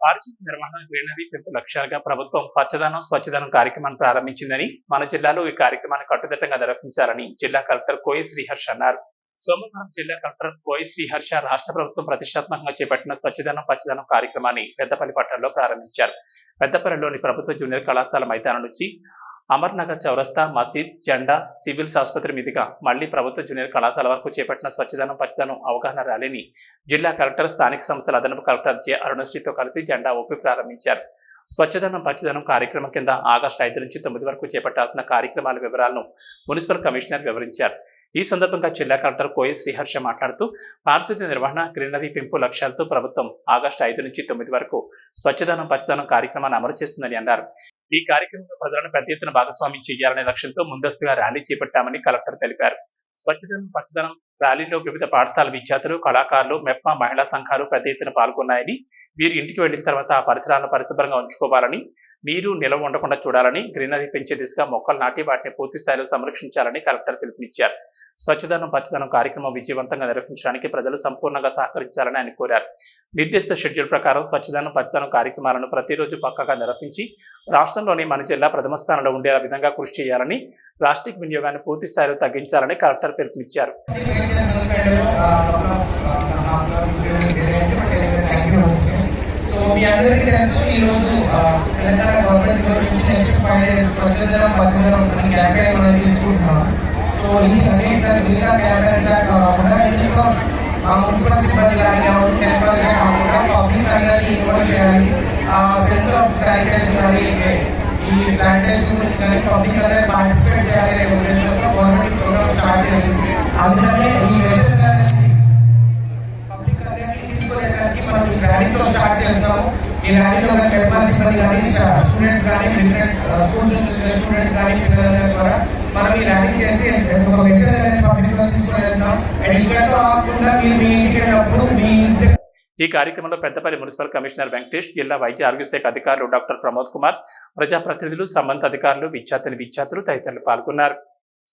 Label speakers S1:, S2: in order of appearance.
S1: పారిశుద్ధ్య నిర్వహణ గ్రీనరీ పెంపు లక్ష్యాలుగా ప్రభుత్వం పచ్చదనం స్వచ్ఛదనం కార్యక్రమాన్ని ప్రారంభించిందని మన జిల్లాలో ఈ కార్యక్రమాన్ని కట్టుదిట్టంగా నిర్వహించాలని జిల్లా కలెక్టర్ కోయ శ్రీహర్ష అన్నారు. సోమవారం జిల్లా కలెక్టర్ కోయ శ్రీహర్ష రాష్ట్ర ప్రభుత్వం ప్రతిష్టాత్మకంగా చేపట్టిన స్వచ్ఛదనం పచ్చదనం కార్యక్రమాన్ని పెద్దపల్లి పట్టణంలో ప్రారంభించారు. పెద్దపల్లిలోని ప్రభుత్వ జూనియర్ కళాశాల మైదానం నుంచి అమర్నగర్ చౌరస్తా, మసీద్, జెండా, సివిల్స్ ఆసుపత్రి మీదుగా మళ్లీ ప్రభుత్వ జూనియర్ కళాశాల వరకు చేపట్టిన స్వచ్ఛదనం పచ్చదనం అవగాహన ర్యాలీని జిల్లా కలెక్టర్, స్థానిక సంస్థల అదనపు కలెక్టర్ జె అరుణశ్రీతో కలిసి జెండా ఊపి ప్రారంభించారు. స్వచ్ఛదనం పచ్చదనం కార్యక్రమం కింద ఆగస్టు 5 నుంచి 9 వరకు చేపట్టాల్సిన కార్యక్రమాల వివరాలను మున్సిపల్ కమిషనర్ వివరించారు. ఈ సందర్భంగా జిల్లా కలెక్టర్ కోయ శ్రీహర్ష మాట్లాడుతూ పారిశుద్ధ్య నిర్వహణ గ్రీనరీ పెంపు లక్ష్యాలతో ప్రభుత్వం ఆగస్టు 5 నుంచి 9 వరకు స్వచ్ఛదనం పచ్చదనం కార్యక్రమాన్ని అమలు చేస్తుందని అన్నారు. ఈ కార్యక్రమంలో ప్రజలను పెద్ద ఎత్తున భాగస్వామ్యం చేయాలనే లక్ష్యంతో ముందస్తుగా ర్యాలీ చేపట్టామని కలెక్టర్ తెలిపారు. స్వచ్ఛదనం పచ్చదనం ర్యాలీలో వివిధ పాఠశాల విద్యార్థులు, కళాకారులు, మెప్మా మహిళా సంఘాలు పెద్ద ఎత్తున పాల్గొన్నాయని, వీరు ఇంటికి వెళ్లిన తర్వాత ఆ పరిసరాలను పరిశుభ్రంగా ఉంచుకోవాలని, నీరు నిల్వ ఉండకుండా చూడాలని, గ్రీనరీ పెంచే దిశగా మొక్కలు నాటి వాటిని పూర్తి స్థాయిలో సంరక్షించాలని కలెక్టర్ పిలుపునిచ్చారు. స్వచ్ఛదనం పచ్చదనం కార్యక్రమం విజయవంతంగా నిర్వహించడానికి ప్రజలు సంపూర్ణంగా సహకరించాలని ఆయన కోరారు. నిర్దిష్ట షెడ్యూల్ ప్రకారం స్వచ్ఛదనం పచ్చదనం కార్యక్రమాలను ప్రతిరోజు పక్కగా నిర్వహించి రాష్ట్రంలోని మన జిల్లా ప్రథమ స్థానంలో ఉండేలా విధంగా కృషి చేయాలని, ప్లాస్టిక్ వినియోగాన్ని పూర్తి స్థాయిలో తగ్గించాలని కలెక్టర్ పిలుపునిచ్చారు.
S2: మున్సిపల్ సిబ్బంది పబ్లిక్ అందరినీ ఇన్వాల్వ్ చేయాలి. సెన్స్ ఆఫ్ శానిటైజేషన్ కానీ ఈ శానిటైజేషన్ గురించి కానీ పబ్లిక్ అందరూ పార్టిసిపేట్ చేయాలనే ఉద్దేశంతో గవర్నమెంట్ ప్రోగ్రామ్ స్టార్ట్ చేసింది. అందుకనే ఈ మెసేజ్ అనేది పబ్లిక్ అందరినీ తీసుకునేటానికి మనం ఈ ర్యాలీతో స్టార్ట్ చేస్తాము. ఈ ర్యాలీలో మెట్మా సిబ్బంది కానీ స్టూడెంట్స్ కానీ డిఫరెంట్ స్కూల్ స్టూడెంట్స్ కానీ పిల్లలందరి ద్వారా మనం ఈ ర్యాలీ చేసి ఒక మెసేజ్ అనేది పబ్లిక్ లో తీసుకుని వెళ్తాం. అండ్ ఇక్కడ కాకుండా మీరు మీ ఇంటికి వెళ్ళినప్పుడు మీ ఇంటి
S1: ఈ కార్యక్రమంలో పెద్దపల్లి మున్సిపల్ కమిషనర్ వెంకటేష్, జిల్లా వైద్య ఆరోగ్య శాఖ అధికారులు డాక్టర్ ప్రమోద్ కుమార్, ప్రజాప్రతినిధులు, సంబంధిత అధికారులు, విద్యార్థులు తదితరులు పాల్గొన్నారు.